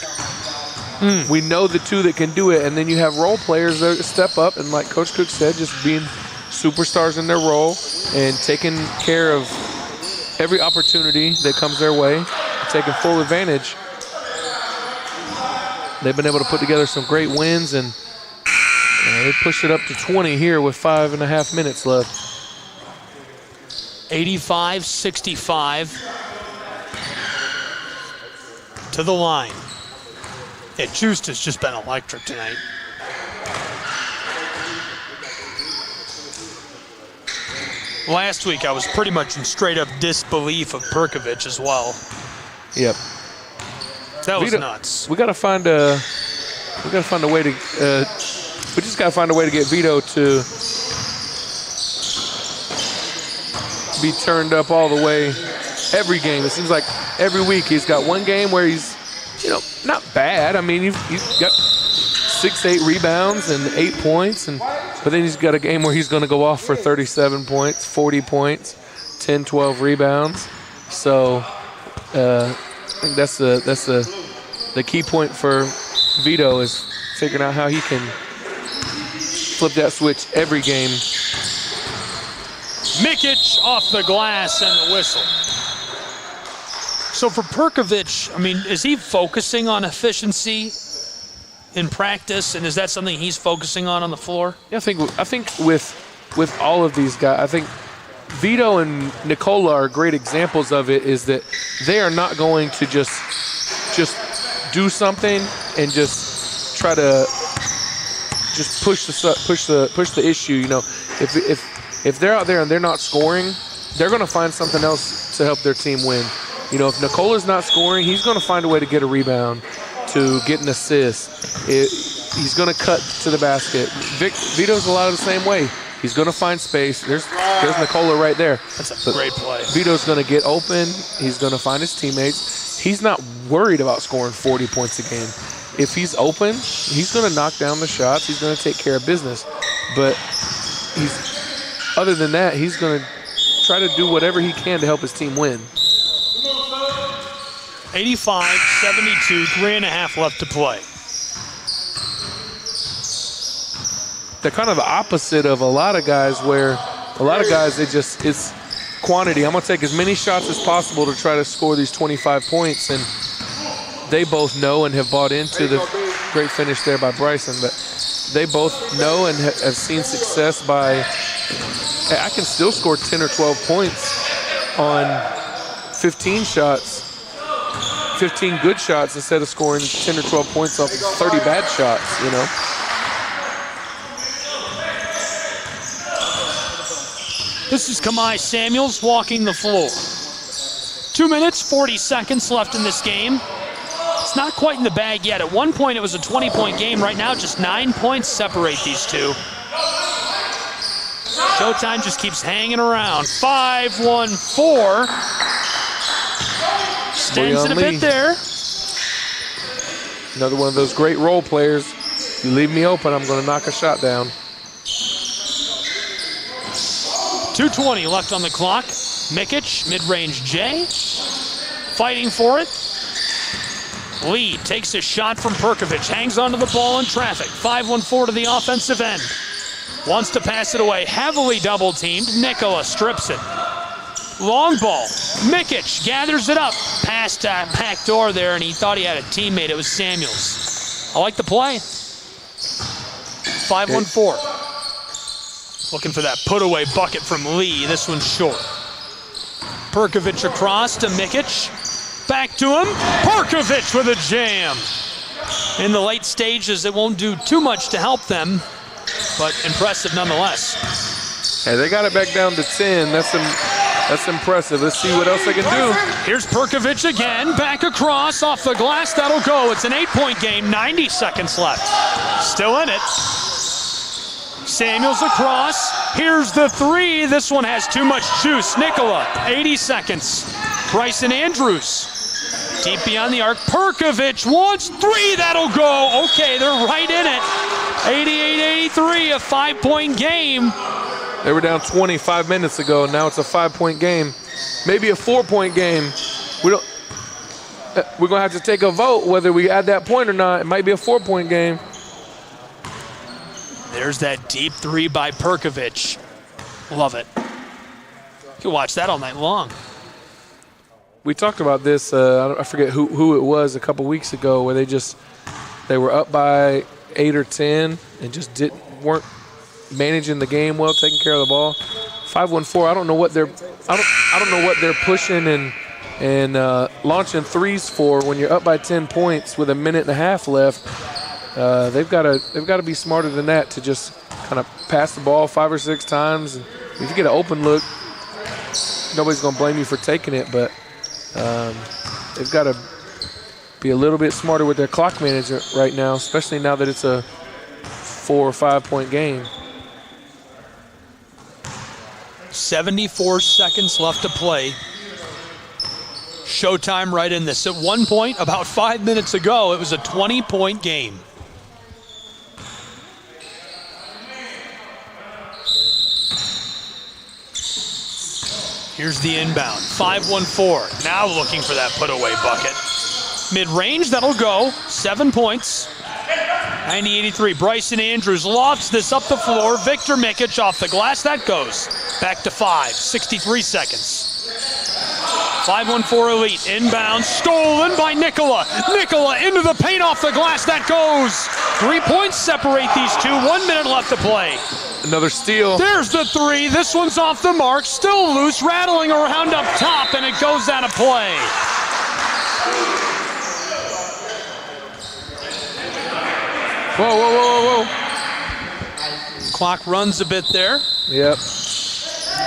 we know the two that can do it, and then you have role players that step up, and like Coach Cook said, just being superstars in their role and taking care of every opportunity that comes their way, taking full advantage. They've been able to put together some great wins, and they pushed it up to 20 here with 5.5 minutes left. 85-65 to the line. Yeah, Juiced has just been electric tonight. Last week, I was pretty much in straight-up disbelief of Perkovic as well. Yep. That was nuts. We gotta find a way to. We just gotta find a way to get Vito to be turned up all the way every game. It seems like every week he's got one game where he's, not bad. I mean, you've got 6-8 rebounds and 8 points, but then he's got a game where he's going to go off for 37 points, 40 points, 10, 12 rebounds. So I think that's the key point for Vito is figuring out how he can flip that switch every game. Mikic off the glass and the whistle. So for Perkovic, I mean, is he focusing on efficiency in practice, and is that something he's focusing on the floor? Yeah, I think with all of these guys, I think Vito and Nicola are great examples of it. Is that they are not going to just do something and just try to just push the issue. If they're out there and they're not scoring, they're going to find something else to help their team win. If Nicola's not scoring, he's going to find a way to get a rebound, to get an assist. He's going to cut to the basket. Vito's a lot of the same way. He's going to find space. There's Nicola right there. That's a great play. Vito's going to get open. He's going to find his teammates. He's not worried about scoring 40 points a game. If he's open, he's going to knock down the shots. He's going to take care of business. But other than that, he's going to try to do whatever he can to help his team win. 85-72, 3.5 left to play. They're kind of the opposite of a lot of guys where a lot of guys, it's quantity. I'm going to take as many shots as possible to try to score these 25 points. And they both know and have bought into the great finish there by Bryson. But they both know and have seen success by, hey, I can still score 10 or 12 points on 15 shots. 15 good shots instead of scoring 10 or 12 points off 30 bad shots, This is Kamai Samuels walking the floor. 2 minutes, 40 seconds left in this game. It's not quite in the bag yet. At one point, it was a 20-point game. Right now, just 9 points separate these two. Showtime just keeps hanging around. 5-1-4. Stands in a bit there. Another one of those great role players. You leave me open, I'm going to knock a shot down. 2:20 left on the clock. Mikic, mid-range J. Fighting for it. Lee takes a shot from Perkovic. Hangs onto the ball in traffic. 5-1-4 to the offensive end. Wants to pass it away. Heavily double-teamed. Nicola strips it. Long ball. Mikic gathers it up. Past back door there, and he thought he had a teammate. It was Samuels. I like the play. 5-1-4. Looking for that put-away bucket from Lee. This one's short. Perkovic across to Mikic. Back to him. Perkovic with a jam. In the late stages, it won't do too much to help them, but impressive nonetheless. Hey, they got it back down to 10. That's impressive. Let's see what else they can do. Here's Perkovic again, back across, off the glass, that'll go. It's an 8-point game, 90 seconds left. Still in it. Samuels across, here's the three. This one has too much juice. Nicola, 80 seconds. Bryson Andrews, deep beyond the arc. Perkovic wants three, that'll go. Okay, they're right in it. 88-83, a 5-point game. They were down 25 minutes ago. Now it's a 5-point game, maybe a 4-point game. We're gonna have to take a vote whether we add that point or not. It might be a 4-point game. There's that deep three by Perkovic. Love it. You can watch that all night long. We talked about this. I forget who it was a couple weeks ago, where they were up by 8 or 10 and just weren't managing the game well, taking care of the ball. 5-1-4. I don't know what they're pushing and launching threes for when you're up by 10 points with a minute and a half left. They've got to be smarter than that to just kind of pass the ball 5 or 6 times and if you get an open look, nobody's going to blame you for taking it, but they've got to be a little bit smarter with their clock management right now, especially now that it's a 4 or 5 point game. 74 seconds left to play. Showtime right in this. At one point, about 5 minutes ago, it was a 20-point game. Here's the inbound. 5-1-4. Now looking for that put-away bucket. Mid-range, that'll go. 7 points. 90-83. Bryson Andrews lofts this up the floor. Victor Mikic off the glass. That goes. Back to 5. 63 seconds. 5-1-4 Elite. Inbound. Stolen by Nicola. Nicola into the paint off the glass. That goes. 3 points separate these two. 1 minute left to play. Another steal. There's the three. This one's off the mark. Still loose. Rattling around up top, and it goes out of play. Whoa, whoa, whoa, whoa, whoa. Clock runs a bit there. Yep.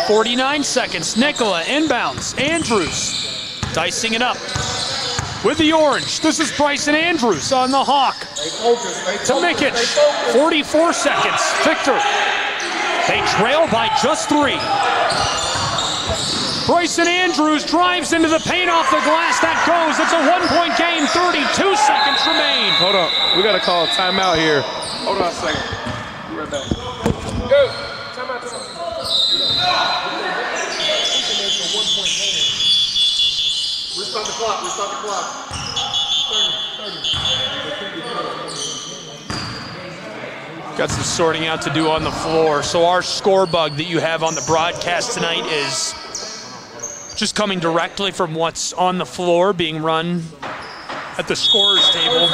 49 seconds. Nicola inbounds. Andrews dicing it up with the orange. This is Bryson Andrews on the Hawk. To Mikic. 44 seconds. Victor. They trail by just 3. Bryson Andrews drives into the paint off the glass. That goes. It's a 1 point game. 32 seconds remain. Hold on. We got to call a timeout here. Hold on a second. Be right back. Go. Timeout. Restart the clock. Restart the clock. 30. Got some sorting out to do on the floor. So our score bug that you have on the broadcast tonight is just coming directly from what's on the floor being run at the scorer's table.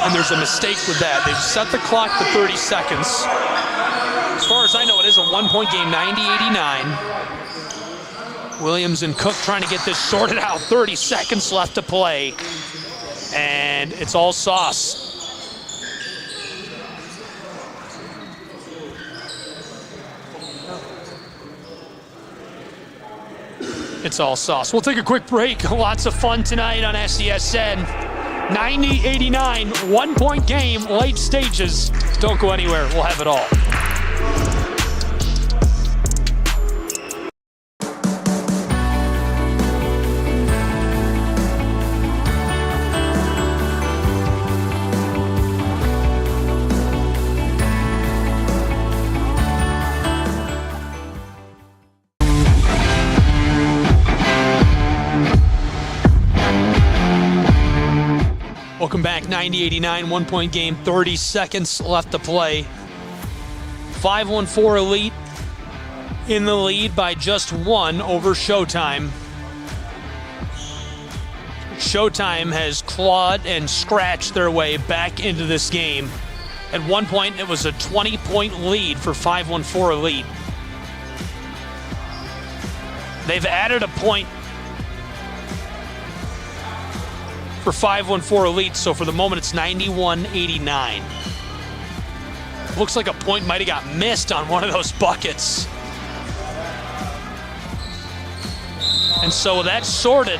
And there's a mistake with that. They've set the clock to 30 seconds. As far as I know, it is a 1 point game, 90-89. Williams and Cook trying to get this sorted out. 30 seconds left to play. And it's all sauce. It's all sauce. We'll take a quick break. Lots of fun tonight on SESN. 90-89, 1 point game, late stages. Don't go anywhere. We'll have it all. Welcome back, 90-89, 1 point game, 30 seconds left to play. 5-1-4 Elite in the lead by just 1 over Showtime. Showtime has clawed and scratched their way back into this game. At one point, it was a 20-point lead for 5-1-4 Elite. They've added a point for 5-1-4 Elite, so for the moment it's 91-89. Looks like a point might have got missed on one of those buckets. And so that's sorted.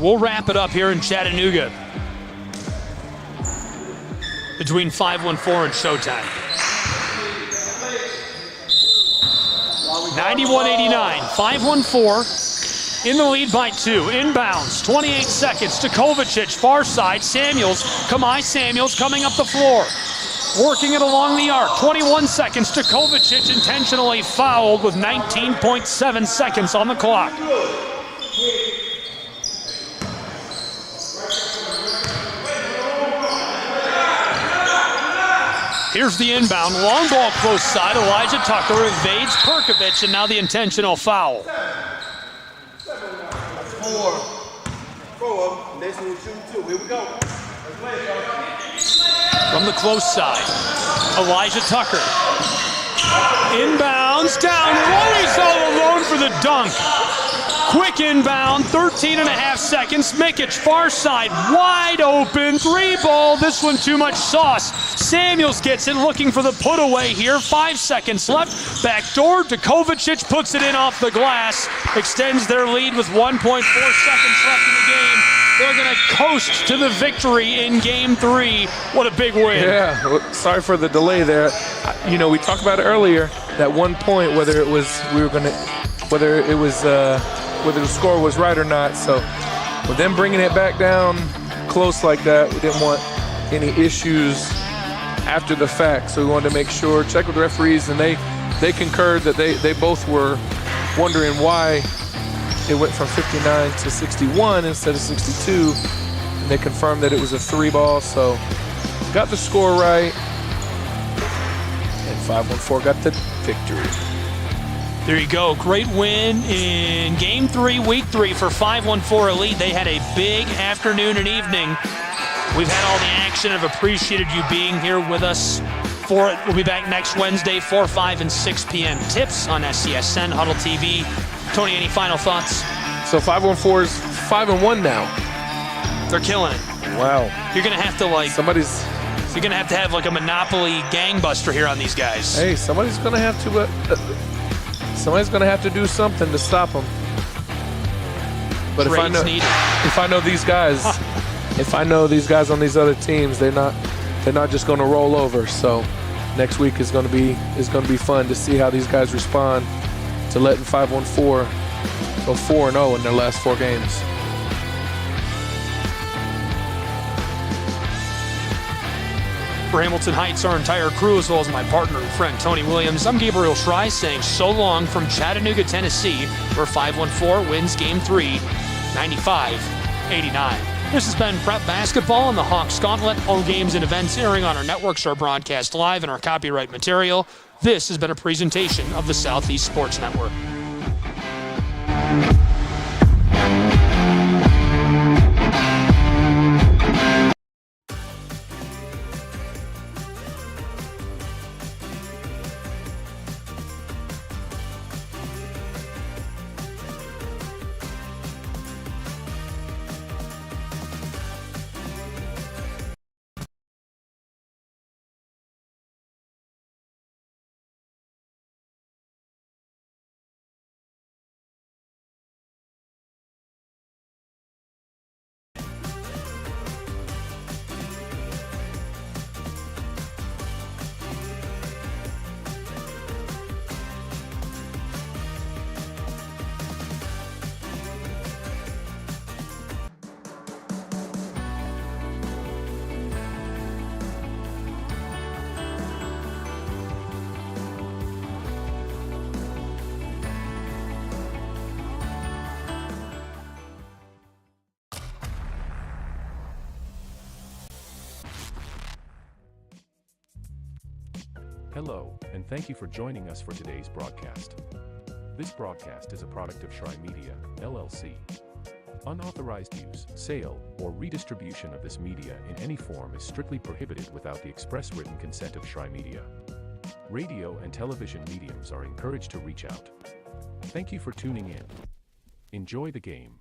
We'll wrap it up here in Chattanooga between 5-1-4 and Showtime. 91-89, 5-1-4 in the lead by 2. Inbounds, 28 seconds to Kovacic, far side. Samuels, Kamai Samuels coming up the floor. Working it along the arc, 21 seconds to Kovacic, intentionally fouled with 19.7 seconds on the clock. Here's the inbound, long ball close side. Elijah Tucker evades Perkovic, and now the intentional foul. From the close side, Elijah Tucker. Inbounds, down low, he's all alone for the dunk. Quick inbound, 13 and a half seconds. Mikic, far side, wide open, 3-ball. This one too much sauce. Samuels gets it, looking for the put away here. 5 seconds left. Backdoor, Kovacic puts it in off the glass. Extends their lead with 1.4 seconds left in the game. They're going to coast to the victory in Game 3. What a big win. Yeah, well, sorry for the delay there. You know, we talked about it earlier, that 1 point, whether the score was right or not. So with them bringing it back down close like that, we didn't want any issues after the fact. So we wanted to make sure, check with the referees, and they concurred that they both were wondering why it went from 59 to 61 instead of 62, and they confirmed that it was a 3-ball. So got the score right, and 514 got the victory. There you go. Great win in Game 3, Week 3 for 514 Elite. They had a big afternoon and evening. We've had all the action. I've appreciated you being here with us for it. We'll be back next Wednesday, 4, 5, and 6 p.m. Tips on SCSN, Huddle TV. Tony, any final thoughts? So 514 is 5-1 now. They're killing it. Wow. You're going to have to You're going to have like a Monopoly gangbuster here on these guys. Hey, somebody's going to have to do something to stop them. But if I know these guys, if I know these guys on these other teams, they're not just going to roll over. So next week is going to be fun to see how these guys respond to letting 514 go 4-0 in their last 4 games. For Hamilton Heights, our entire crew, as well as my partner and friend Tony Williams, I'm Gabriel Schrei saying so long from Chattanooga, Tennessee, where 514 wins Game 3, 95-89. This has been Prep Basketball and the Hawks Gauntlet. All games and events airing on our networks are broadcast live in our copyright material. This has been a presentation of the Southeast Sports Network. Hello, and thank you for joining us for today's broadcast. This broadcast is a product of Showtime Media, LLC. Unauthorized use, sale, or redistribution of this media in any form is strictly prohibited without the express written consent of Showtime Media. Radio and television mediums are encouraged to reach out. Thank you for tuning in. Enjoy the game.